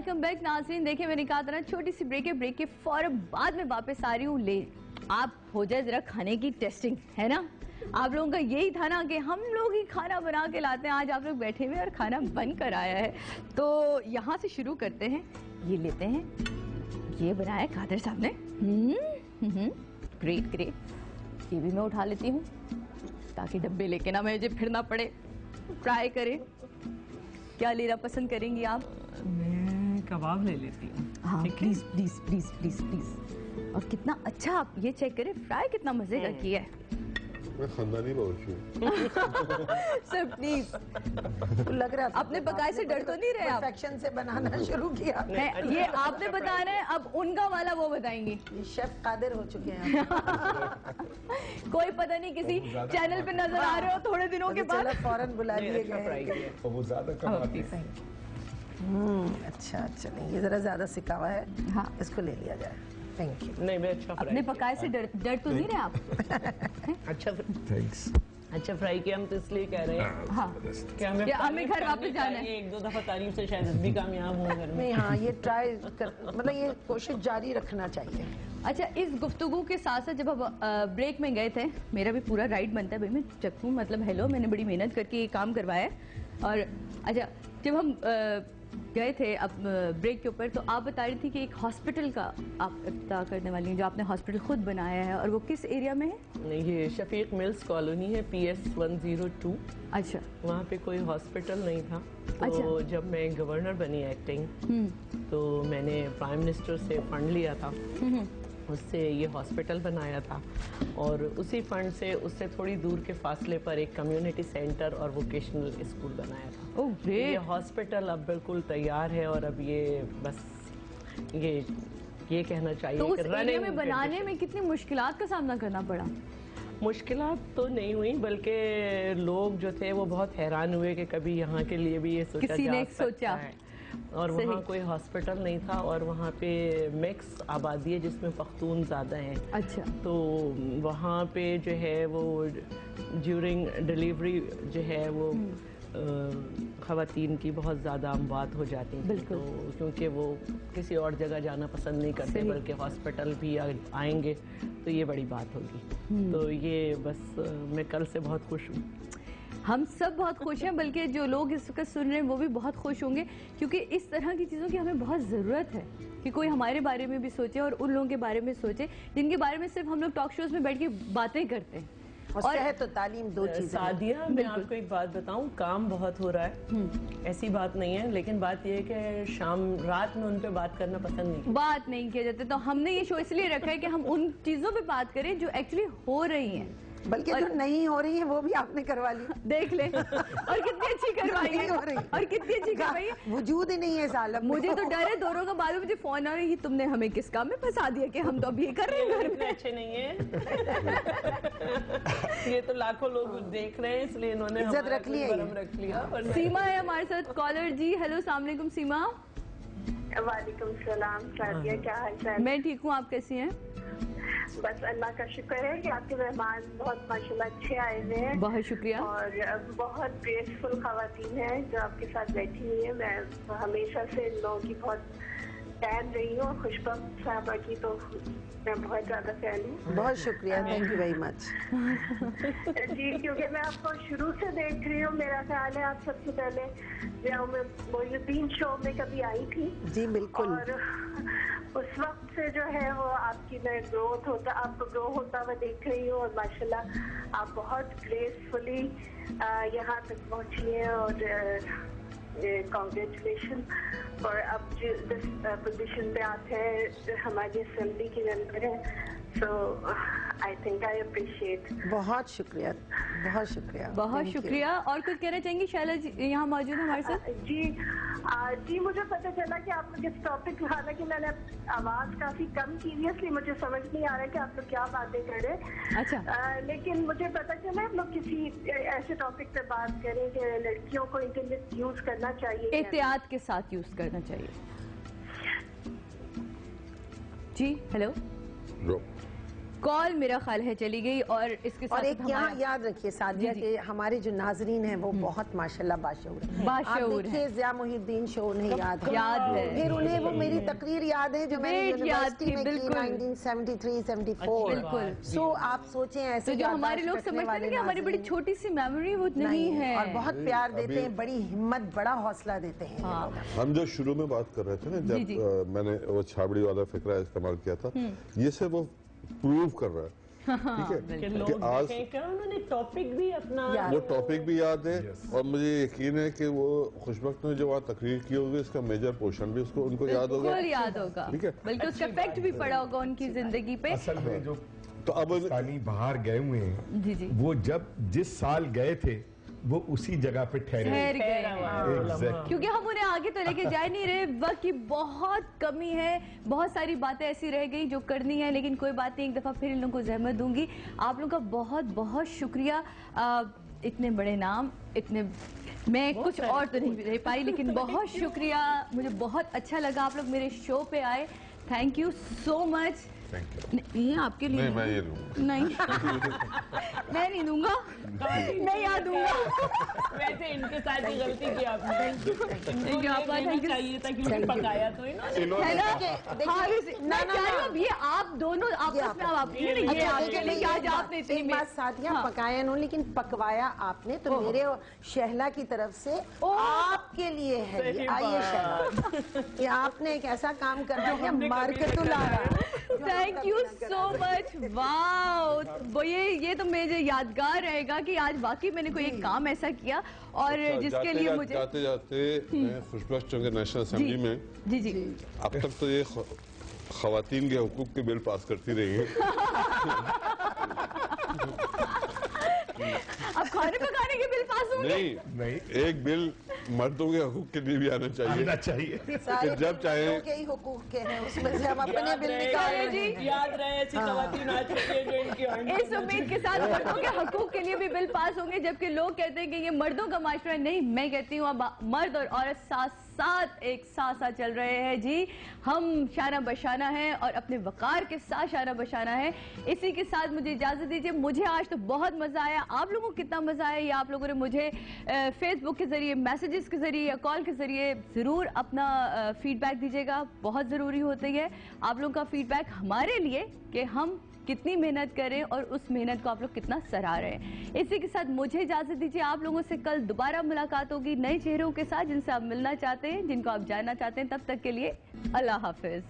Welcome back नाज़रीन। देखिए मैंने कहा था ना छोटी सी ब्रेक है, ब्रेक के फौरन बाद में वापस आ रही हूँ। ले आप हो जाए जरा खाने की टेस्टिंग, है ना। आप लोगों का यही था ना कि हम लोग ही खाना बना के लाते हैं। आज आप लोग बैठे हुए और खाना बन कर आया है, तो यहाँ से शुरू करते हैं। ये लेते हैं, ये बनाया कादर साहब ने। Great great. ये भी मैं उठा लेती हूँ ताकि डब्बे लेके ना मुझे फिरना पड़े। फ्राई करें, क्या लेना पसंद करेंगी आप? मैं कबाब ले लेती हूँ। हाँ please please please please please. और कितना अच्छा आप ये चेक करें, फ्राई कितना मजे का किया है। मैं खानदानी बावर्ची हूँ। सर प्लीज, लग रहा था अपने पकाए से डर तो नहीं रहे आप? परफेक्शन से बनाना शुरू किया। ये आपने बताना है, अब उनका वाला वो बताएंगी। शेफ कादिर हो चुके हैं। कोई पता नहीं किसी चैनल पे नजर आ रहे हो थोड़े दिनों के बाद, फौरन बुला लिए गए। वो ज्यादा कमाती है। अच्छा चलें, ये जरा ज्यादा सिका हुआ है। हाँ इसको ले लिया जाए। Thank you. नहीं मैं अच्छा अपने पकाए से डर तो नहीं रहे आप? अच्छा थैंक्स। अच्छा फ्राई किया हम तो इसलिए कह रहे हैं हाँ कि हमें घर वापस जाना है। एक दो दफा तारीफ से शायद भी कामयाब हो घर में। नहीं हाँ ये ट्राई कर, मतलब ये कोशिश जारी रखना चाहिए। अच्छा, इस गुफ्तगू के साथ साथ जब हम ब्रेक में गए थे, मेरा भी पूरा राइट बनता है भाई, मैं चक्कू मतलब हेलो, मैंने बड़ी मेहनत करके ये काम करवाया है। और अच्छा जब हम गए थे अब ब्रेक के ऊपर, तो आप बता रही थी कि एक हॉस्पिटल का आप इफ्तिताह करने वाली हैं, जो आपने हॉस्पिटल खुद बनाया है, और वो किस एरिया में है? ये शफीक मिल्स कॉलोनी है, PS 102। अच्छा, वहाँ पे कोई हॉस्पिटल नहीं था, तो अच्छा। जब मैं गवर्नर बनी एक्टिंग, तो मैंने प्राइम मिनिस्टर से फंड लिया था, उससे ये हॉस्पिटल बनाया था, और उसी फंड से उससे थोड़ी दूर के फासले पर एक कम्युनिटी सेंटर और वोकेशनल स्कूल बनाया था। ये हॉस्पिटल अब बिल्कुल तैयार है, और अब ये बस ये कहना चाहिए तो उस कि एरिया में बनाने में कितनी मुश्किलात का सामना करना पड़ा? मुश्किलात तो नहीं हुई, बल्कि लोग जो थे वो बहुत हैरान हुए कि कभी यहाँ के लिए भी ये सोचा किसी ने सोचा है। और वहाँ कोई हॉस्पिटल नहीं था, और वहाँ पे मिक्स आबादी है जिसमें पख्तून ज़्यादा हैं। अच्छा, तो वहाँ पे जो है वो ड्यूरिंग डिलीवरी जो है वो ख़वातीन की बहुत ज़्यादा अमवात हो जाती थी, तो क्योंकि वो किसी और जगह जाना पसंद नहीं करते, बल्कि हॉस्पिटल भी आएंगे तो ये बड़ी बात होगी। तो ये बस मैं कल से बहुत खुश हूँ। हम सब बहुत खुश हैं, बल्कि जो लोग इस वक्त सुन रहे हैं वो भी बहुत खुश होंगे, क्योंकि इस तरह की चीज़ों की हमें बहुत ज़रूरत है कि कोई हमारे बारे में भी सोचे और उन लोगों के बारे में सोचे जिनके बारे में सिर्फ हम लोग टॉक शोज में बैठ के बातें करते हैं। और सेहत तो तालीम दो चीजें। सादिया, मैं आपको एक बात बताऊं, काम बहुत हो रहा है, ऐसी बात नहीं है, लेकिन बात यह है कि रात में उन पे बात करना पसंद नहीं किया जाता। तो हमने ये शो इसलिए रखा है कि हम उन चीजों पे बात करें जो एक्चुअली हो रही हैं, बल्कि जो नहीं हो रही है वो भी आपने करवा ली। देख ले, और कितनी अच्छी करवाई है, और कितनी अच्छी करवाई है। वजूद ही नहीं है सालम। मुझे तो डर है दोनों का, बाद में मुझे फोन आ रही है, तुमने हमें किस काम में फंसा दिया कि हम तो अभी कर रहे हैं घर में। अच्छे नहीं है। ये तो लाखों लोग देख रहे हैं, इसलिए इन्होंने इज्जत रख लिया। सीमा है हमारे साथ कॉलर जी। हेलो, अस्सलाम वालेकुम सीमा। वालेकुम सलाम सादिया, क्या हाल चाल? मैं ठीक हूँ, आप कैसी हैं? बस अल्लाह का शुक्र है कि आपके मेहमान बहुत माशाल्लाह अच्छे आए हुए हैं। बहुत शुक्रिया। और बहुत ग्रेसफुल खवातीन हैं जो आपके साथ बैठी हुई है। मैं हमेशा से इन लोगों की बहुत फैन रही हूँ, खुशबख्त साहबा की तो मैं बहुत ज्यादा फैन हूँ। बहुत शुक्रिया, थैंक यू वेरी मच। जी, क्योंकि मैं आपको शुरू से देख रही हूँ, मेरा ख्याल है आप सबसे पहले मोइनुद्दीन शो में कभी आई थी। जी बिल्कुल। और उस वक्त से जो है वो आपकी मैं आपको ग्रो होता हुआ देख रही हूँ, और माशाल्लाह आप बहुत ग्रेसफुली यहाँ तक पहुँची हैं, और कॉन्ग्रेचुलेशन। और अब जिस पोजीशन पे आप हैं हमारी असेंबली के अंदर है, सो आई थिंक आई अप्रिशिएट। बहुत शुक्रिया, बहुत शुक्रिया, बहुत शुक्रिया। और कुछ कहना चाहेंगी? शैला जी यहाँ मौजूद है हमारे साथ। जी, मुझे पता चला कि आप लोग इस टॉपिक, हालांकि मैंने आवाज काफी कम की है, इसलिए मुझे समझ नहीं आ रहा है कि आप लोग क्या बातें कर रहे हैं। अच्छा। लेकिन मुझे पता चला हम लोग किसी ऐसे टॉपिक पे बात करें कि लड़कियों को इंटरनेट यूज करना चाहिए, एहतियात के साथ यूज करना चाहिए। जी हेलो। कॉल मेरा ख्याल है चली गई और इसके साथ और एक यहाँ हमारा- याद रखिए सादिया जी, के हमारे जो नाजरीन हैं वो बहुत माशाल्लाह बाशऊर हैं। आप बाशऊर देखिए ज़िया मोहिउद्दीन शो उन्हें याद है। याद है। फिर उन्हें वो मेरी तकरीर याद है जो मैंने Debate याद यूनिवर्सिटी थी, में की बिल्कुल। 1973-74। बिल्कुल। सो आप सोचें ऐसे तो जो हमारे याददाश्त लोग रखने समझते हैं वाले ना कि हमारी बड़ी नाज़रीन छोटी सी मेमोरी वो नहीं है और बहुत प्यार देते अभी- हैं, बड़ी हिम्मत, बड़ा हौसला देते हैं ये हाँ। लोग। हम जो शुरू में बात कर रहे थे ना जी, जी। जब मैंने वो छाबड़ी वाला फिक्रा इस्तेमाल किया था, ये से वो प्रूव कर रहा है ठीक है कि कि लोग आज देखें क्या उन्होंने टॉपिक भी अपना वो टॉपिक भी याद है और मुझे यकीन है कि वो खुशबख्त ने जो वहाँ तकरीर की होगी इसका मेजर पोर्शन भी उसको उनको याद होगा। बिल्कुल याद होगा, ठीक है। बल्कि उसका इफेक्ट भी पड़ा होगा उनकी जिंदगी पे। असल में जो तो अब पाकिस्तानी बाहर गए हुए हैं जी जी वो जब जिस साल गए थे वो उसी जगह पे ठहरे ठहर गए ठहरा हुआ है वो Exactly. लम्हा। क्योंकि हम उन्हें आगे तो लेके जा नहीं रहे, वक्त की बहुत कमी है, बहुत सारी बातें ऐसी रह गई जो करनी है, लेकिन कोई बात नहीं, एक दफ़ा फिर इन लोगों को जहमत दूंगी। आप लोगों का बहुत बहुत शुक्रिया। इतने बड़े नाम, इतने मैं कुछ और तो नहीं रह पाई, लेकिन बहुत शुक्रिया, मुझे बहुत अच्छा लगा आप लोग मेरे शो पे आए। Thank you so much. Thank you. ये आपके लिए नहीं मैं ये लूँगा। नहीं मैं नहीं दूंगा, मैं यहाँ दूंगा। वैसे इनके साथ ही गलती की आपने Thank you, इनको आपका ये thank भी you. चाहिए था क्योंकि पकाया तो इन्होंने है ना? देखिए, हाँ, वैसे- ना, मैं ना, चाह रही ना। हूँ अब ये आप दोनों आपस में, अब आप ये अच्छा, आपके देखिए, लिए नहीं, आज एक बात- आपने इतनी एक बात सादिया, हाँ। पकाया नो लेकिन पकवाया आपने, तो मेरे शहला की तरफ से आपके लिए है ये। सही आइए बात। शहला, कि आपने एक ऐसा काम कर दिया मार के तो ला रहा। Thank you so much. Wow, वो ये तो मुझे यादगार रहेगा कि आज वाकई मैंने कोई एक काम ऐसा किया और जिसके लिए मुझे जाते जाते मैं खुशबख्त चूंकि नेशनल असेंबली में जी जी अब तक तो ये खवातीन के हुकूक के बिल पास करती रही है। अब खाने पकाने के बिल पास होंगे। नहीं एक बिल मर्दों के हकूक के लिए भी आना चाहिए आना चाहिए सारे कि जब चाहे लोगों के ही हुकूक के हैं, उसमें से हम अपने याद बिल रहे- निकाल जी। रहे हैं। याद रहे ऐसी खवातीन आ चुकी है जो इनकी आंटी इस उम्मीद के साथ मर्दों के हकूक के लिए भी बिल पास होंगे, जबकि लोग कहते हैं कि ये मर्दों का माशरा है। नहीं, मैं कहती हूँ अब मर्द और औरत साथ साथ एक साथ साथ चल रहे हैं जी। हम शाना बशाना है और अपने वकार के साथ शाना बशाना है। इसी के साथ मुझे इजाजत दीजिए। मुझे आज तो बहुत मजा आया। आप लोगों को कितना मजा आया ये आप लोगों ने मुझे फेसबुक के जरिए, मैसेजेस के जरिए या कॉल के जरिए जरूर अपना फीडबैक दीजिएगा। बहुत जरूरी होती है आप लोगों का फीडबैक हमारे लिए कि हम कितनी मेहनत करें और उस मेहनत को आप लोग कितना सराह रहे हैं। इसी के साथ मुझे इजाजत दीजिए। आप लोगों से कल दोबारा मुलाकात होगी नए चेहरों के साथ जिनसे आप मिलना चाहते हैं, जिनको आप जानना चाहते हैं। तब तक के लिए अल्लाह हाफिज।